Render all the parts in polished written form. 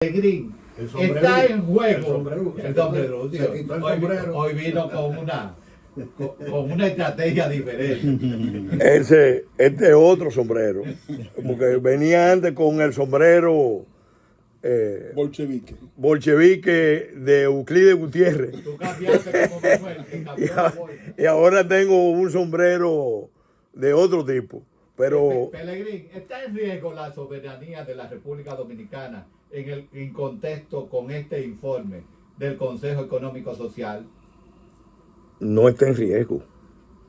Pelegrín, está en juego. El sombrero. Hoy vino con una estrategia diferente. Este es otro sombrero. Porque venía antes con el sombrero bolchevique de Euclides Gutiérrez. Tú cambiaste como Manuel, y ahora tengo un sombrero de otro tipo. Pero Pelegrín, ¿está en riesgo la soberanía de la República Dominicana en contexto con este informe del Consejo Económico Social? no está en riesgo.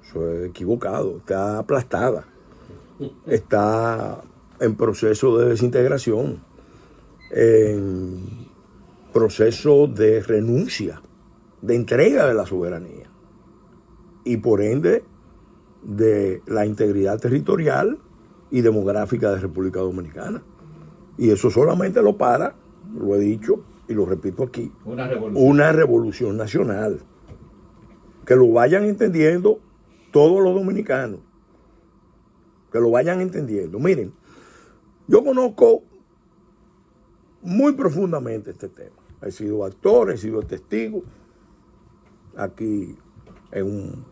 Eso es equivocado. Está aplastada. Está en proceso de desintegración. En proceso de renuncia, de entrega de la soberanía. Y por ende, de la integridad territorial y demográfica de República Dominicana. Y eso solamente lo para, lo he dicho y lo repito aquí, una revolución nacional. Que lo vayan entendiendo todos los dominicanos. Que lo vayan entendiendo. Miren, yo conozco muy profundamente este tema. He sido actor, he sido testigo aquí en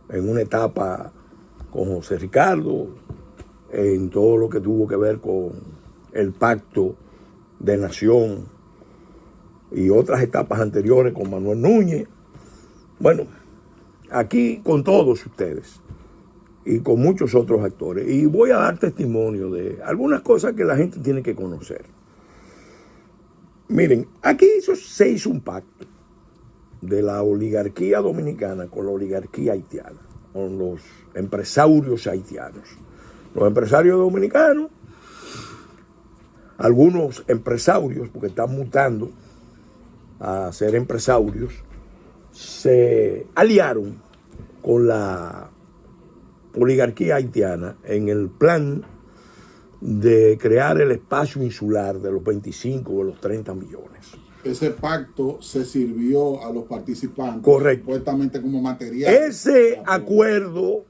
una etapa con José Ricardo, en todo lo que tuvo que ver con el pacto de nación y otras etapas anteriores con Manuel Núñez. Bueno, aquí con todos ustedes y con muchos otros actores. Y voy a dar testimonio de algunas cosas que la gente tiene que conocer. Miren, aquí se hizo un pacto de la oligarquía dominicana con la oligarquía haitiana, con los empresarios haitianos. Los empresarios dominicanos, algunos empresarios, porque están mutando a ser empresarios, se aliaron con la oligarquía haitiana en el plan de crear el espacio insular de los 25 o los 30 millones. Ese pacto se sirvió a los participantes. Correcto. Supuestamente como material. Ese acuerdo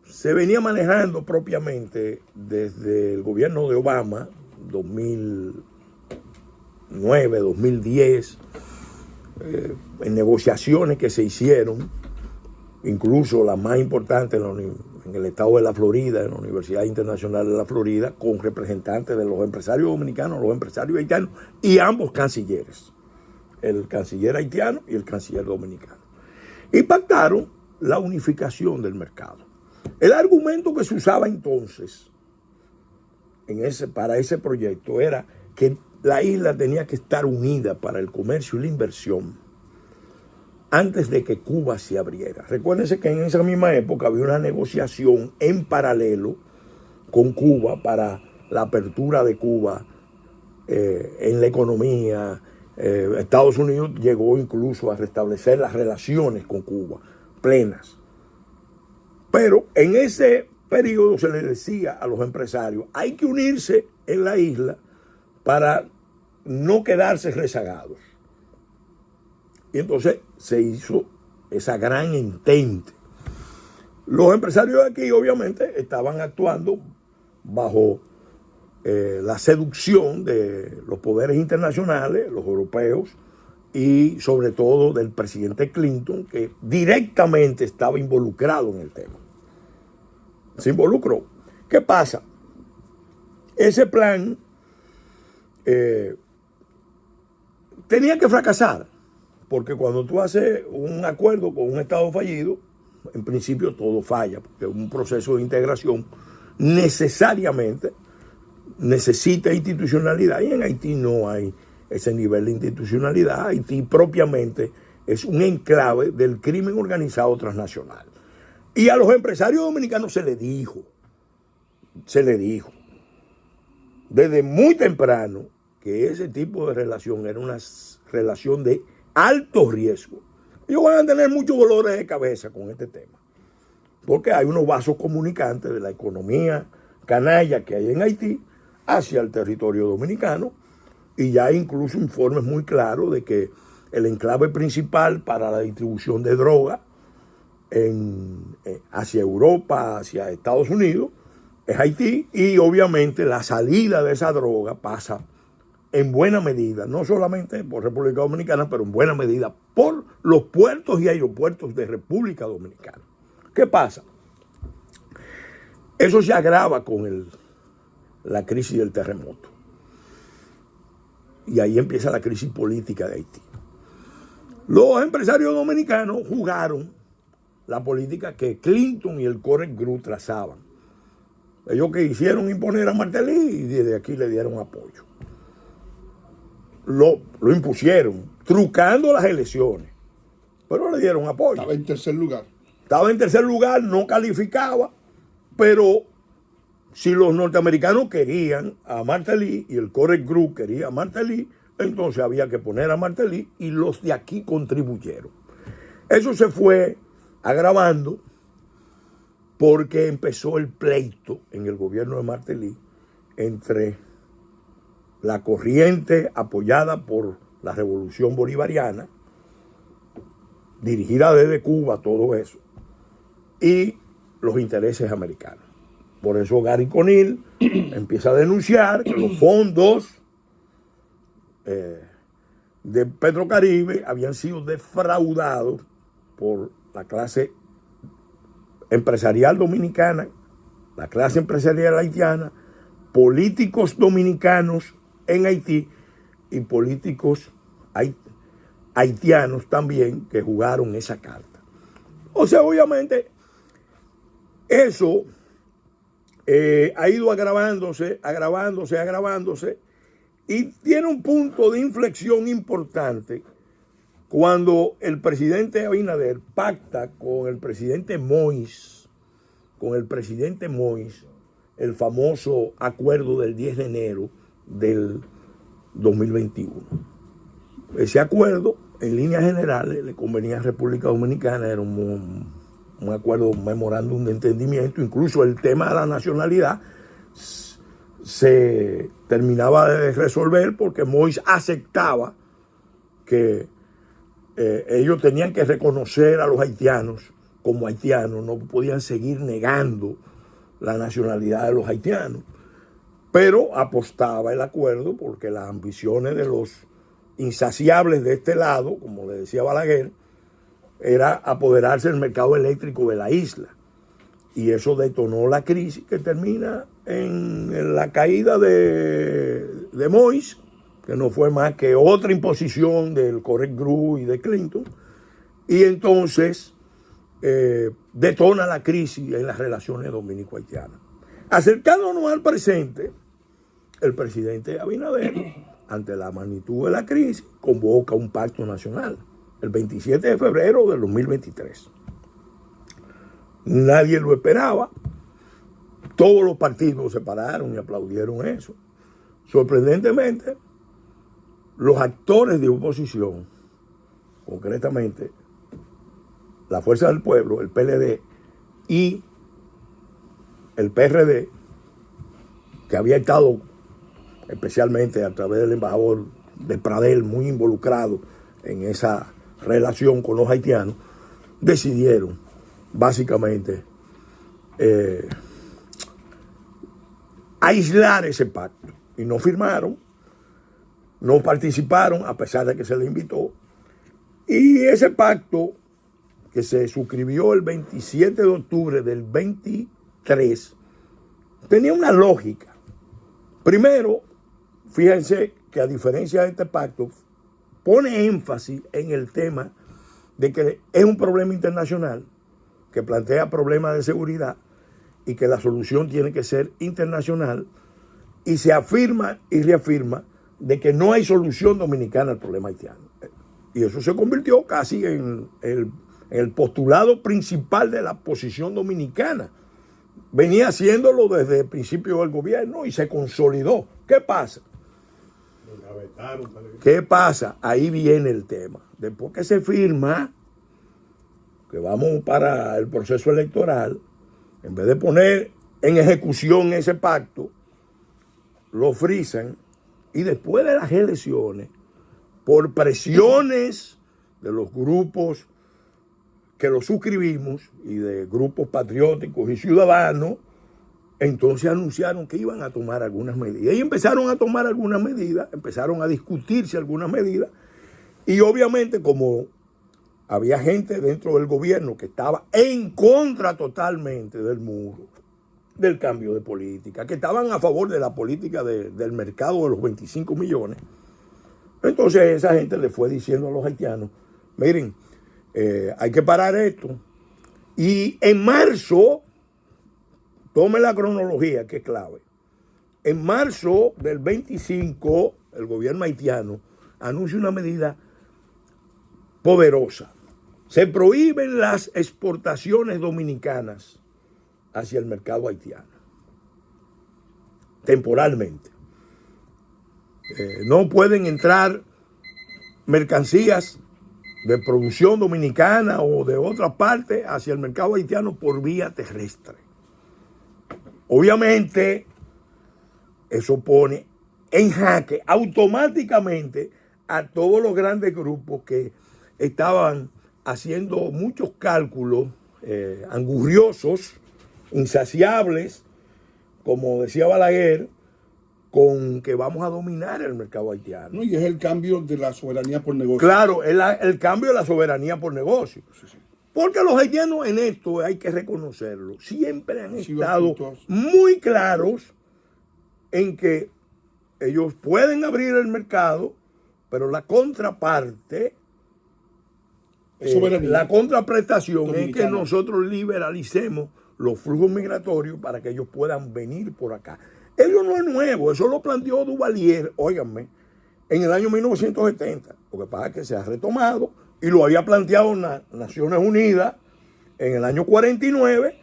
se venía manejando propiamente desde el gobierno de Obama, 2009, 2010, en negociaciones que se hicieron, incluso la más importante en el estado de la Florida, en la Universidad Internacional de la Florida, con representantes de los empresarios dominicanos, los empresarios haitianos y ambos cancilleres, el canciller haitiano y el canciller dominicano. Y pactaron la unificación del mercado. El argumento que se usaba entonces para ese proyecto era que la isla tenía que estar unida para el comercio y la inversión antes de que Cuba se abriera. Recuérdense que en esa misma época había una negociación en paralelo con Cuba para la apertura de Cuba en la economía. Estados Unidos llegó incluso a restablecer las relaciones con Cuba, plenas. Pero en ese periodo se le decía a los empresarios, hay que unirse en la isla para no quedarse rezagados. Y entonces se hizo esa gran entente. Los empresarios de aquí obviamente estaban actuando bajo la seducción de los poderes internacionales, los europeos, y sobre todo del presidente Clinton, que directamente estaba involucrado en el tema. Se involucró. ¿Qué pasa? Ese plan tenía que fracasar. Porque cuando tú haces un acuerdo con un Estado fallido, en principio todo falla, porque un proceso de integración necesariamente necesita institucionalidad y en Haití no hay ese nivel de institucionalidad. Haití propiamente es un enclave del crimen organizado transnacional. Y a los empresarios dominicanos se les dijo, desde muy temprano que ese tipo de relación era una relación de alto riesgo. Ellos van a tener muchos dolores de cabeza con este tema, porque hay unos vasos comunicantes de la economía canalla que hay en Haití hacia el territorio dominicano, y ya hay incluso informes muy claros de que el enclave principal para la distribución de droga hacia Europa, hacia Estados Unidos, es Haití, y obviamente la salida de esa droga pasa en buena medida, no solamente por República Dominicana, pero en buena medida por los puertos y aeropuertos de República Dominicana. ¿Qué pasa? Eso se agrava con la crisis del terremoto. Y ahí empieza la crisis política de Haití. Los empresarios dominicanos jugaron la política que Clinton y el Corey Group trazaban. Ellos que hicieron imponer a Martelly y desde aquí le dieron apoyo. Lo impusieron, trucando las elecciones, pero le dieron apoyo. Estaba en tercer lugar. Estaba en tercer lugar, no calificaba, pero si los norteamericanos querían a Martelly y el Corey Group quería a Martelly, entonces había que poner a Martelly y los de aquí contribuyeron. Eso se fue agravando porque empezó el pleito en el gobierno de Martelly entre la corriente apoyada por la revolución bolivariana, dirigida desde Cuba, todo eso, y los intereses americanos. Por eso Gary Conil empieza a denunciar que los fondos de Petrocaribe habían sido defraudados por la clase empresarial dominicana, la clase empresarial haitiana, políticos dominicanos en Haití y políticos haitianos también que jugaron esa carta. O sea, obviamente, eso ha ido agravándose y tiene un punto de inflexión importante cuando el presidente Abinader pacta con el presidente Moïse, el famoso acuerdo del 10 de enero del 2021. Ese acuerdo, en líneas generales, le convenía a República Dominicana, era un acuerdo, un memorándum de entendimiento, incluso el tema de la nacionalidad se terminaba de resolver porque Moïse aceptaba que ellos tenían que reconocer a los haitianos como haitianos, no podían seguir negando la nacionalidad de los haitianos, pero apostaba el acuerdo porque las ambiciones de los insaciables de este lado, como le decía Balaguer, era apoderarse del mercado eléctrico de la isla. Y eso detonó la crisis que termina en la caída de Moïse, que no fue más que otra imposición del Corey Group y de Clinton. Y entonces detona la crisis en las relaciones dominico-haitianas. Acercándonos al presente, el presidente Abinader, ante la magnitud de la crisis, convoca un pacto nacional el 27 de febrero del 2023. Nadie lo esperaba. Todos los partidos se pararon y aplaudieron eso. Sorprendentemente, los actores de oposición, concretamente la Fuerza del Pueblo, el PLD y el PRD, que había estado especialmente a través del embajador de Pradel muy involucrado en esa relación con los haitianos, decidieron básicamente aislar ese pacto y no firmaron, no participaron a pesar de que se les invitó. Y ese pacto que se suscribió el 27 de octubre del 23 tenía una lógica. Primero, fíjense que a diferencia de este pacto, pone énfasis en el tema de que es un problema internacional, que plantea problemas de seguridad y que la solución tiene que ser internacional, y se afirma y reafirma de que no hay solución dominicana al problema haitiano. Y eso se convirtió casi en el postulado principal de la posición dominicana. Venía haciéndolo desde el principio del gobierno y se consolidó. ¿Qué pasa? ¿Qué pasa? Ahí viene el tema. Después que se firma, que vamos para el proceso electoral, en vez de poner en ejecución ese pacto, lo frisan y después de las elecciones, por presiones de los grupos que lo suscribimos y de grupos patrióticos y ciudadanos, entonces anunciaron que iban a tomar algunas medidas. Y empezaron a tomar algunas medidas, empezaron a discutirse algunas medidas. Y obviamente, como había gente dentro del gobierno que estaba en contra totalmente del muro, del cambio de política, que estaban a favor de la política del mercado de los 25 millones, entonces esa gente le fue diciendo a los haitianos, miren, hay que parar esto. Y en marzo, tome la cronología que es clave, en marzo del 25, el gobierno haitiano anuncia una medida poderosa. Se prohíben las exportaciones dominicanas hacia el mercado haitiano, temporalmente. No pueden entrar mercancías de producción dominicana o de otra parte hacia el mercado haitiano por vía terrestre. Obviamente, eso pone en jaque automáticamente a todos los grandes grupos que estaban haciendo muchos cálculos angurriosos, insaciables, como decía Balaguer, con que vamos a dominar el mercado haitiano. No, y es el cambio de la soberanía por negocio. Claro, el cambio de la soberanía por negocio. Sí, sí. Porque los haitianos en esto, hay que reconocerlo, siempre han Sí, estado puntos. muy claros en que ellos pueden abrir el mercado, pero la contraparte, Soberanía. la contraprestación es Dominicana. que nosotros liberalicemos los flujos migratorios para que ellos puedan venir por acá. Eso no es nuevo, eso lo planteó Duvalier, óiganme, en el año 1970. Lo que pasa es que se ha retomado y lo había planteado Naciones Unidas en el año 49,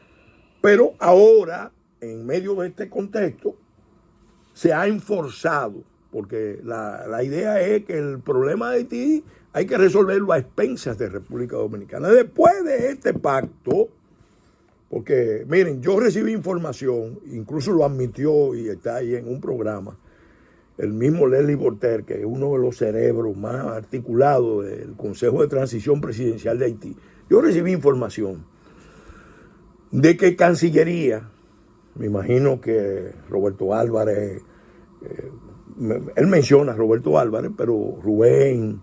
pero ahora, en medio de este contexto, se ha enforzado, porque la idea es que el problema de Haití hay que resolverlo a expensas de República Dominicana. Después de este pacto, porque miren, yo recibí información, incluso lo admitió y está ahí en un programa, el mismo Leslie Voltaire, que es uno de los cerebros más articulados del Consejo de Transición Presidencial de Haití. Yo recibí información de que Cancillería, me imagino que Roberto Álvarez, él menciona a Roberto Álvarez, pero Rubén,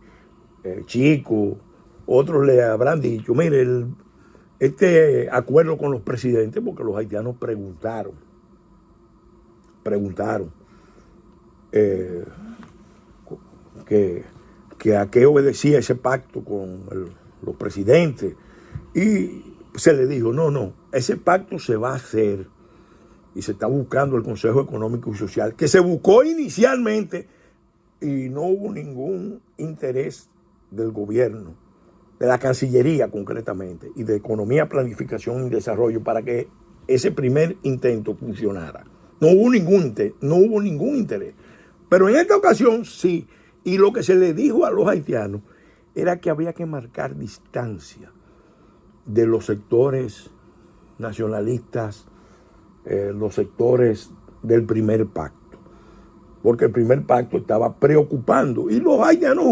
Chico, otros le habrán dicho, mire, este acuerdo con los presidentes, porque los haitianos preguntaron que a qué obedecía ese pacto con los presidentes, y se le dijo, no, ese pacto se va a hacer y se está buscando el Consejo Económico y Social, que se buscó inicialmente y no hubo ningún interés del gobierno, de la Cancillería concretamente, y de Economía, Planificación y Desarrollo para que ese primer intento funcionara. No hubo ningún interés. Pero en esta ocasión sí, y lo que se le dijo a los haitianos era que había que marcar distancia de los sectores nacionalistas, los sectores del primer pacto, porque el primer pacto estaba preocupando y los haitianos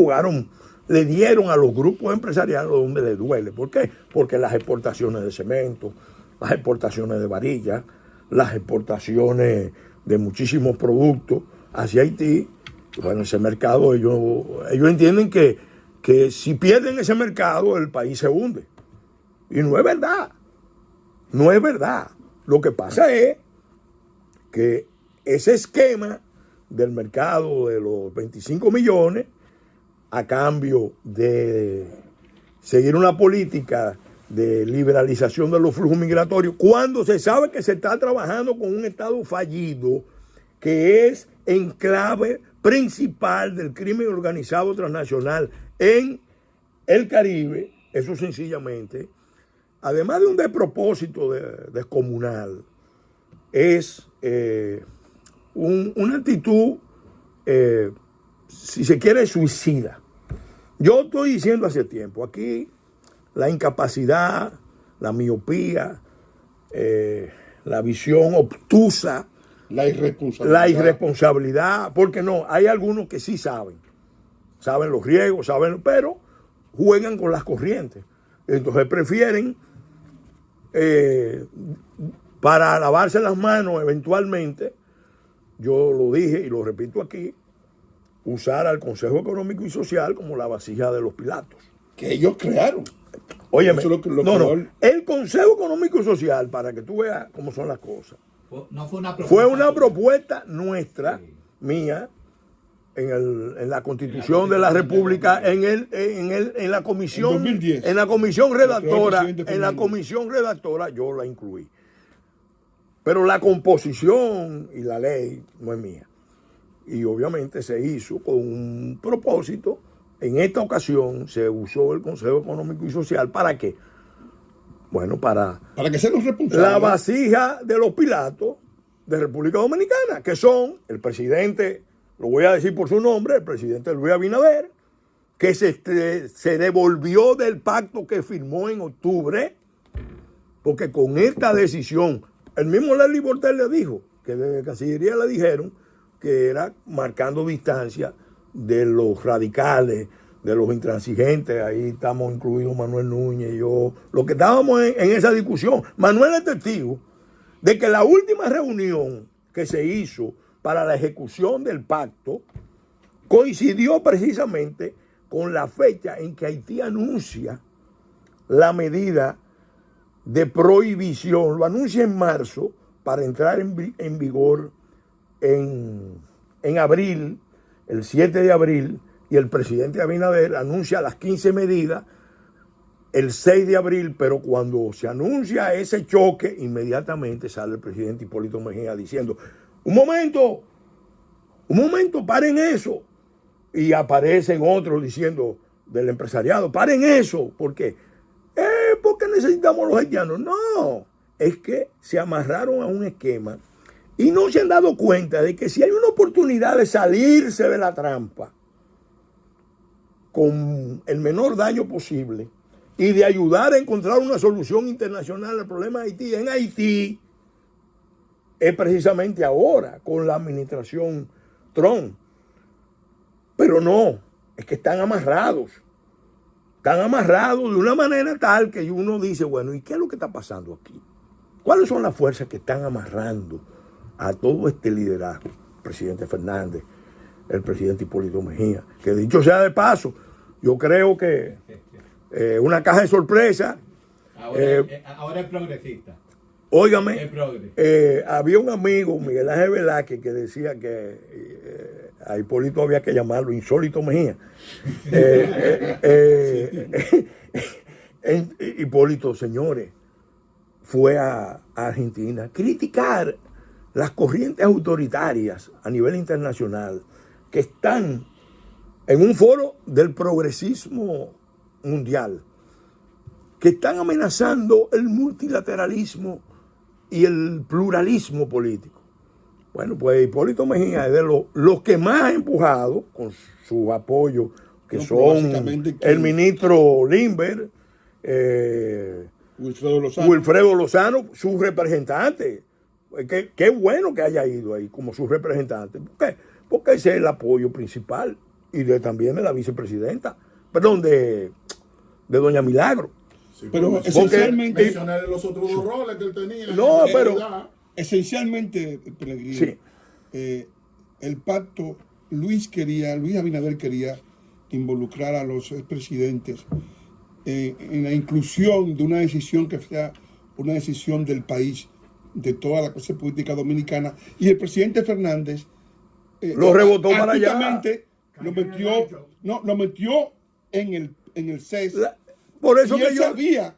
le dieron a los grupos empresariales donde les duele. ¿Por qué? Porque las exportaciones de cemento, las exportaciones de varillas, las exportaciones de muchísimos productos hacia Haití, bueno, ese mercado, ellos entienden que si pierden ese mercado, el país se hunde. Y no es verdad. No es verdad. Lo que pasa es que ese esquema del mercado de los 25 millones, a cambio de seguir una política de liberalización de los flujos migratorios, cuando se sabe que se está trabajando con un Estado fallido, que es enclave principal del crimen organizado transnacional en el Caribe, eso sencillamente, además de un despropósito descomunal, es una actitud, si se quiere, suicida. Yo estoy diciendo hace tiempo, aquí la incapacidad, la miopía, la visión obtusa, la irresponsabilidad, porque no, hay algunos que sí saben los riesgos, pero juegan con las corrientes. Entonces prefieren para lavarse las manos eventualmente, yo lo dije y lo repito aquí, usar al Consejo Económico y Social como la vasija de los Pilatos. Que ellos crearon. Óyeme, Eso es lo no, creó el Consejo Económico y Social, para que tú veas cómo son las cosas, No fue una propuesta. fue una propuesta nuestra, Sí. mía, en la Constitución de la República, en la comisión, En 2010. en la comisión redactora, presidente en la Fernández. comisión redactora yo la incluí. Pero la composición y la ley no es mía. Y obviamente se hizo con un propósito. En esta ocasión se usó el Consejo Económico y Social, ¿para qué? Bueno, para que sean los responsables. la vasija de los Pilatos de República Dominicana, que son el presidente, lo voy a decir por su nombre, el presidente Luis Abinader, que se devolvió del pacto que firmó en octubre, porque con esta decisión, el mismo Leslie Bortel le dijo, que desde Cancillería le dijeron que era marcando distancia de los radicales, de los intransigentes. Ahí estamos incluidos Manuel Núñez y yo, los que estábamos en esa discusión. Manuel es testigo de que la última reunión que se hizo para la ejecución del pacto coincidió precisamente con la fecha en que Haití anuncia la medida de prohibición, lo anuncia en marzo para entrar en vigor en abril, el 7 de abril, y el presidente Abinader anuncia las 15 medidas el 6 de abril, pero cuando se anuncia ese choque, inmediatamente sale el presidente Hipólito Mejía diciendo, un momento, paren eso. Y aparecen otros diciendo del empresariado, paren eso. ¿Por qué? Porque necesitamos los haitianos. No, es que se amarraron a un esquema y no se han dado cuenta de que si hay una oportunidad de salirse de la trampa con el menor daño posible y de ayudar a encontrar una solución internacional al problema de Haití, en Haití, es precisamente ahora con la administración Trump. Pero no, es que están amarrados de una manera tal que uno dice, bueno, ¿y qué es lo que está pasando aquí? ¿Cuáles son las fuerzas que están amarrando a todo este liderazgo? El presidente Fernández, el presidente Hipólito Mejía, que dicho sea de paso, yo creo que una caja de sorpresa. Ahora es progresista. Óigame, Es progre. había un amigo, Miguel Ángel Velázquez, que decía que a Hipólito había que llamarlo Insólito Mejía. Hipólito, señores, fue a Argentina a criticar las corrientes autoritarias a nivel internacional que están en un foro del progresismo mundial, que están amenazando el multilateralismo y el pluralismo político. Bueno, pues Hipólito Mejía es de los que más ha empujado con su apoyo, que son el ministro Limber, Wilfredo Lozano, su representante. Qué bueno que haya ido ahí como su representante. ¿Por qué? Porque ese es el apoyo principal y también de la vicepresidenta, perdón, de doña Milagro. Sí, pero esencialmente mencioné los otros dos roles que él tenía. No, pero esencialmente, Pellegrino, sí. El pacto, Luis Abinader quería involucrar a los expresidentes en la inclusión de una decisión que sea una decisión del país, de toda la clase política dominicana, y el presidente Fernández lo rebotó para allá. Lo metió en el CES. Por eso y que él sabía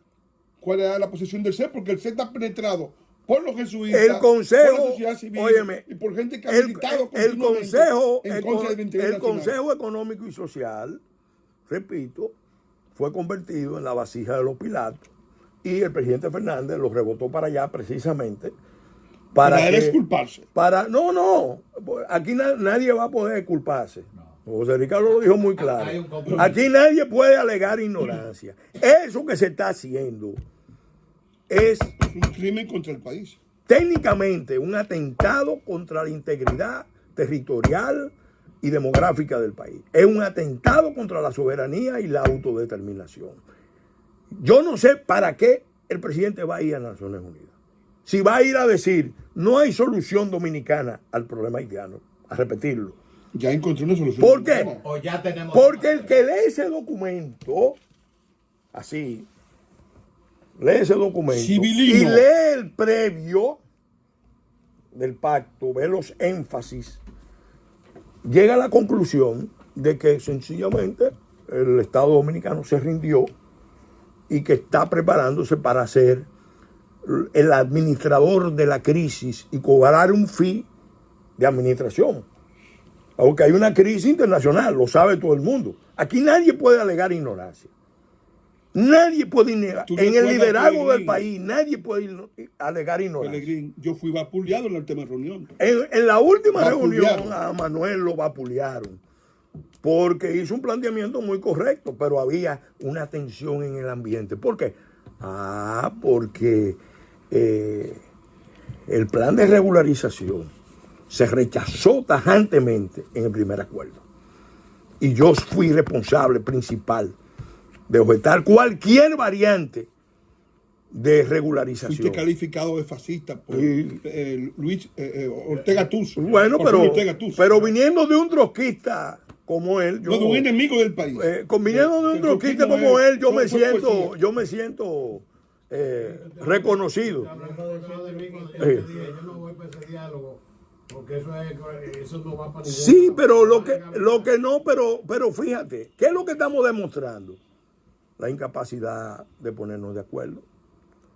cuál era la posición del CES, porque el CES está penetrado por los jesuitas, el consejo, por la sociedad civil, óyeme, y por gente que ha militado el consejo, en contra del interés el Consejo Económico y Social, repito, fue convertido en la vasija de los Pilatos y el presidente Fernández lo rebotó para allá precisamente para él exculparse. No, aquí nadie va a poder culparse. José Ricardo lo dijo muy claro. Aquí nadie puede alegar ignorancia. Eso que se está haciendo es un crimen contra el país. Técnicamente un atentado contra la integridad territorial y demográfica del país. Es un atentado contra la soberanía y la autodeterminación. Yo no sé para qué el presidente va a ir a Naciones Unidas. si va a ir a decir no hay solución dominicana al problema haitiano, a repetirlo. Ya encontré una solución. ¿Por qué? O ya tenemos. Porque el que lee ese documento, así, lee ese documento Civilismo. y lee el previo del pacto, ve los énfasis, llega a la conclusión de que sencillamente el Estado Dominicano se rindió y que está preparándose para ser el administrador de la crisis y cobrar un fee de administración. Aunque hay una crisis internacional, lo sabe todo el mundo. Aquí nadie puede alegar ignorancia. Nadie puede negar. ¿Tú En el recuerdas, liderazgo del Pelegrín? país, nadie puede alegar ignorancia. Pelegrín, yo fui vapuleado en la última reunión. En la última Vapulearon. reunión a Manuel lo vapulearon porque hizo un planteamiento muy correcto, pero había una tensión en el ambiente. ¿Por qué? Porque el plan de regularización se rechazó tajantemente en el primer acuerdo. Y yo fui responsable principal de objetar cualquier variante de regularización. Fuiste calificado de fascista por Sí. Luis Ortega Tuzo. Bueno, Por Ortega Tuzo. pero viniendo de un trotskista como él, yo, No, de un enemigo del país. viniendo de un El trotskista trotskismo como es- él, yo me fue siento, poesía. yo me siento reconocido. Yo no voy para ese diálogo porque eso no va para ningún Sí, lado. pero lo que no, pero fíjate, ¿qué es lo que estamos demostrando? La incapacidad de ponernos de acuerdo.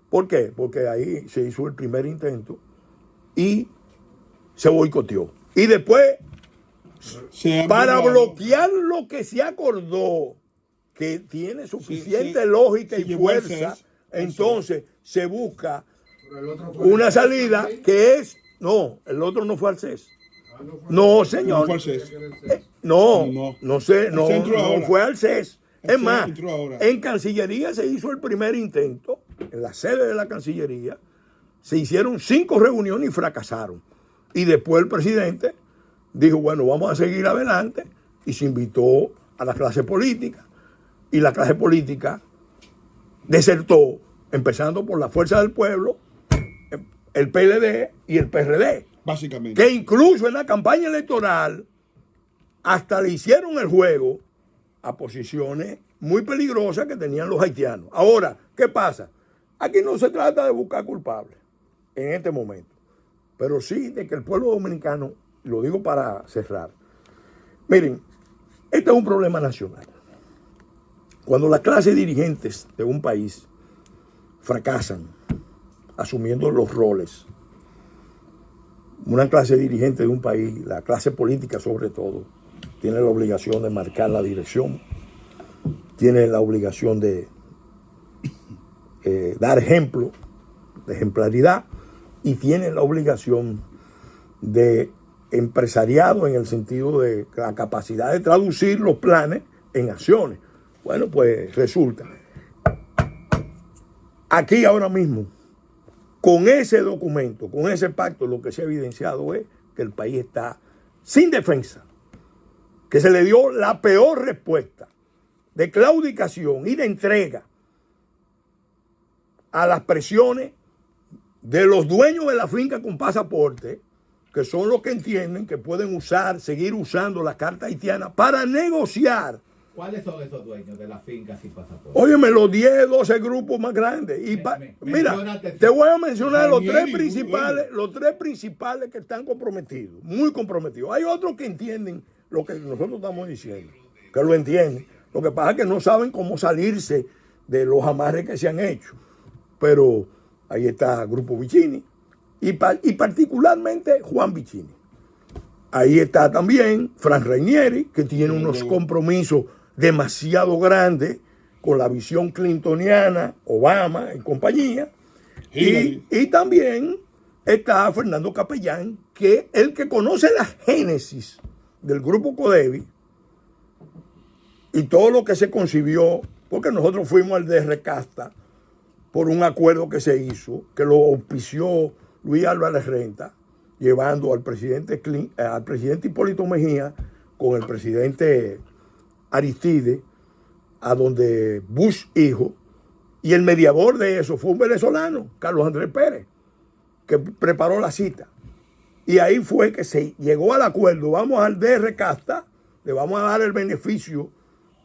¿Por qué? Porque ahí se hizo el primer intento y se boicoteó. Y después, Se han para violado. bloquear lo que se acordó, que tiene suficiente sí. lógica Se y llevó al fuerza, CES. entonces se busca Pero el otro fue una el- salida que es, no, el otro no fue al CES. No, No señor. fue al CES. No sé, no, Se entró no ahora. fue al CES. El Es CES más, entró ahora. en Cancillería se hizo el primer intento, en la sede de la Cancillería, se hicieron 5 reuniones y fracasaron. Y después el presidente dijo, bueno, vamos a seguir adelante, y se invitó a la clase política. Y la clase política desertó, empezando por la Fuerza del Pueblo, el PLD y el PRD. Básicamente. Que incluso en la campaña electoral hasta le hicieron el juego a posiciones muy peligrosas que tenían los haitianos. Ahora, ¿qué pasa? Aquí no se trata de buscar culpables en este momento, pero sí de que el pueblo dominicano, lo digo para cerrar, miren, este es un problema nacional. Cuando las clases dirigentes de un país fracasan asumiendo los roles, una clase dirigente de un país, la clase política sobre todo, tiene la obligación de marcar la dirección, tiene la obligación de dar ejemplo, de ejemplaridad, y tiene la obligación de empresariado en el sentido de la capacidad de traducir los planes en acciones. Bueno, pues resulta, aquí ahora mismo, con ese documento, con ese pacto, lo que se ha evidenciado es que el país está sin defensa, que se le dio la peor respuesta de claudicación y de entrega a las presiones de los dueños de la finca con pasaporte, que son los que entienden que pueden seguir usando la carta haitiana para negociar. ¿Cuáles son esos dueños de las fincas sin pasaporte? Óyeme, los 10, 12 grupos más grandes. Y mira, menciónate. te voy a mencionar los Daniel, tres muy principales, los 3 principales que están comprometidos, muy comprometidos. Hay otros que entienden lo que nosotros estamos diciendo, que lo entienden. Lo que pasa es que no saben cómo salirse de los amarres que se han hecho. Pero ahí está Grupo Vicini y particularmente Juan Vicini. Ahí está también Frank Rainieri, que tiene unos compromisos demasiado grandes con la visión clintoniana, Obama y compañía. Y también está Fernando Capellán, que es el que conoce la génesis del Grupo Codevi y todo lo que se concibió, porque nosotros fuimos al de Recasta por un acuerdo que se hizo, que lo auspició Luis Álvarez Renta, llevando al presidente Hipólito Mejía con el presidente Aristide, a donde Bush hijo, y el mediador de eso fue un venezolano, Carlos Andrés Pérez. que preparó la cita. Y ahí fue que se llegó al acuerdo. Vamos al DR Casta, le vamos a dar el beneficio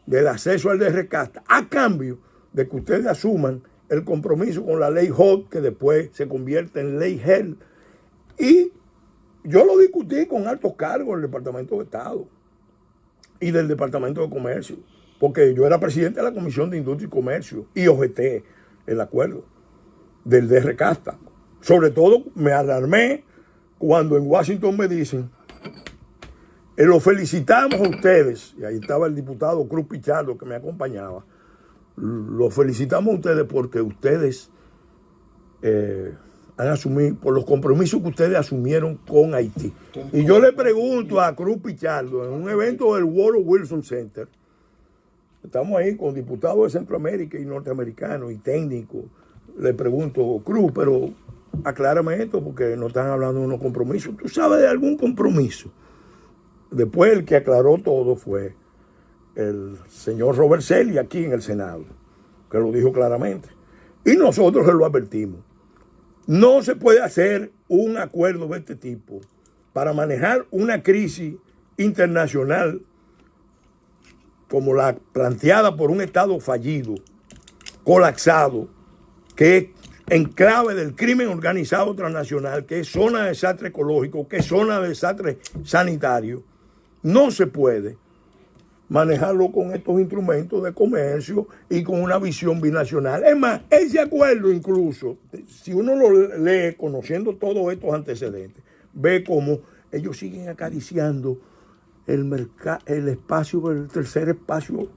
del acceso al DR Casta, a cambio de que ustedes asuman el compromiso con la ley HOT, que después se convierte en ley HEL. Y yo lo discutí con altos cargos del Departamento de Estado y del Departamento de Comercio, porque yo era presidente de la Comisión de Industria y Comercio y objeté el acuerdo del DR Casta. Sobre todo me alarmé cuando en Washington me dicen, los felicitamos a ustedes, y ahí estaba el diputado Cruz Pichardo que me acompañaba, los felicitamos a ustedes porque ustedes han asumido, por los compromisos que ustedes asumieron con Haití. Y yo le pregunto a Cruz Pichardo, en un evento del Woodrow Wilson Center, estamos ahí con diputados de Centroamérica y norteamericanos y técnicos, le pregunto, Cruz, pero aclárame esto porque no están hablando de unos compromisos. ¿Tú sabes de algún compromiso? Después el que aclaró todo fue el señor Robert Selly aquí en el Senado, que lo dijo claramente. Y nosotros se lo advertimos. No se puede hacer un acuerdo de este tipo para manejar una crisis internacional como la planteada por un Estado fallido, colapsado, que es enclave del crimen organizado transnacional, que es zona de desastre ecológico, que es zona de desastre sanitario. No se puede manejarlo con estos instrumentos de comercio y con una visión binacional. Es más, ese acuerdo incluso, si uno lo lee conociendo todos estos antecedentes, ve cómo ellos siguen acariciando el espacio, el tercer espacio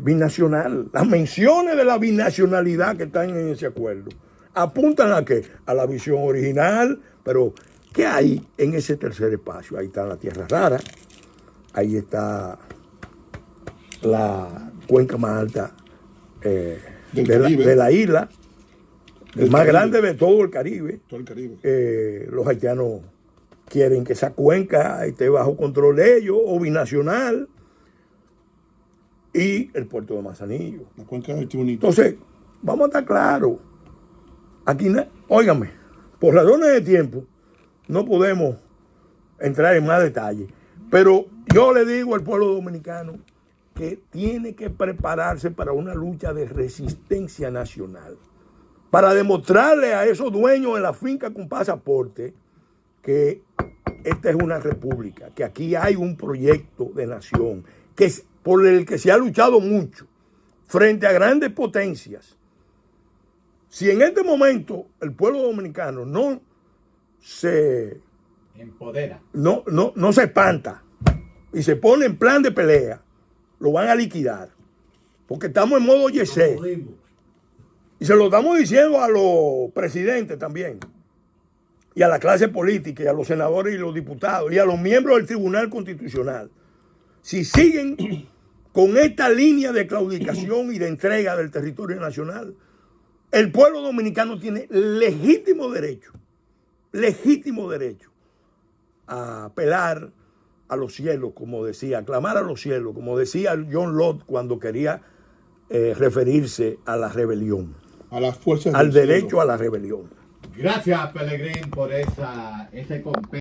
binacional. Las menciones de la binacionalidad que están en ese acuerdo apuntan a ¿qué? A la visión original, pero ¿qué hay en ese tercer espacio? Ahí está la Tierra Rara, ahí está la cuenca más alta de la isla, el más grande de todo el Caribe. Todo el Caribe. Los haitianos quieren que esa cuenca esté bajo control de ellos, o binacional, y el puerto de Manzanillo. La cuenca de Haití bonito. Entonces, vamos a estar claros. Aquí, óigame, por razones de tiempo, no podemos entrar en más detalle. Pero yo le digo al pueblo dominicano que tiene que prepararse para una lucha de resistencia nacional, para demostrarle a esos dueños de la finca con pasaporte que esta es una república, que aquí hay un proyecto de nación, que es por el que se ha luchado mucho frente a grandes potencias. Si en este momento el pueblo dominicano no se empodera, no se espanta y se pone en plan de pelea, lo van a liquidar, porque estamos en modo yesé. Y se lo estamos diciendo a los presidentes también, y a la clase política, y a los senadores y los diputados, y a los miembros del Tribunal Constitucional. Si siguen con esta línea de claudicación y de entrega del territorio nacional, el pueblo dominicano tiene legítimo derecho a apelar a los cielos, como decía, a clamar a los cielos, como decía John Locke cuando quería referirse a la rebelión, A las fuerzas al del derecho cielo. a la rebelión. Gracias, Pelegrín, por ese compendio.